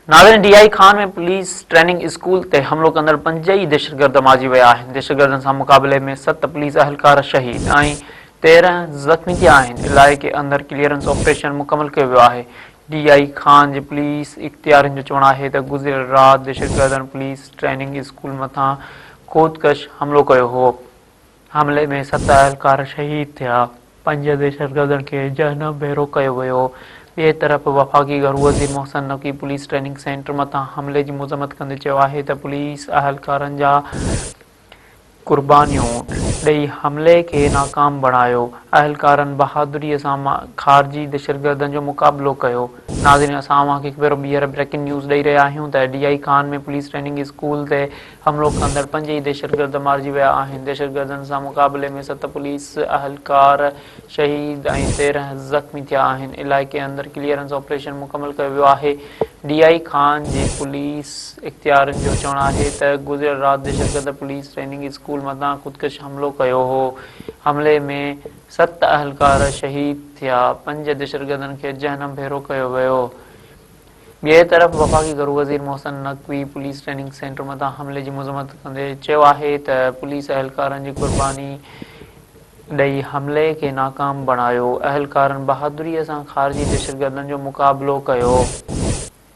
नाज़रीन, डीआई खान में police training school ते हमलो कंदड़ 5 ई दहशतगर्द मारिजी विया आहिनि। दहशतगर्दनि सां मुक़ाबले में 7 पुलिस अहलकार शहीद ऐं 13 ज़ख़्मी थिया आहिनि। इलाइक़े अंदरि क्लीयरेंस ऑपरेशन मुकमल कयो वियो आहे। डीआई खान जे पुलिस इख़्तियारनि जो चवणु आहे त गुज़िरियल राति दहशतगर्दनि पुलिस ट्रेनिंग स्कूल मथां ख़ुदकश हमलो कयो हो। हमले में 7 अहलकार शहीद थिया, 5 दहशतगर्दनि खे जहन्नम भेरो कयो वियो। ॿिए तरफ़ वफ़ाक़ी घरू वज़ीर Mohsin Naqvi police training centre मथां हमले जी मज़म्मत कंदे चयो आहे त पुलिस अहलकारनि जा क़ुर्बानियूं ॾेई हमले खे नाकाम बणायो। अहलकारनि बहादुरीअ सां ख़ारजी दहशतगर्दनि जो मुक़ाबिलो कयो। नाज़रीन, असां अव्हांखे ॿीहर ब्रेकिंग न्यूज़ ॾेई रहिया आहियूं त डीआई खान में पुलिस ट्रेनिंग स्कूल ते हमलो कंदड़ 5 ई दहशतगर्द मारिजी विया आहिनि। दहशतगर्दनि सां मुक़ाबले में 7 पुलिस अहलकार शहीद ऐं 13 ज़ख़्मी थिया आहिनि। इलाइक़े अंदरि क्लीयरेंस ऑपरेशन मुकमल कयो वियो आहे। डीआई खान जे पुलिस इख़्तियारनि जो चवणु आहे त गुज़िरियल राति दहशतगर्द पुलिस ट्रेनिंग स्कूल मथां ख़ुदकश हमलो कयो हो। हमले में 7 अहलकार शहीद थिया, 5 दहशतगर्दनि खे जहन्नम भेरो कयो वियो। ॿिए तरफ़ वफ़ाक़ी घरू वज़ीर Mohsin Naqvi police training centre मथां हमले जी मज़म्मत कंदे चयो आहे त पुलिस अहलकारनि जी क़ुर्बानी ॾेई हमले खे नाकाम बणायो। अहलकारनि बहादुरीअ सां ख़ारजी दहशतगर्दनि जो मुक़ाबिलो कयो।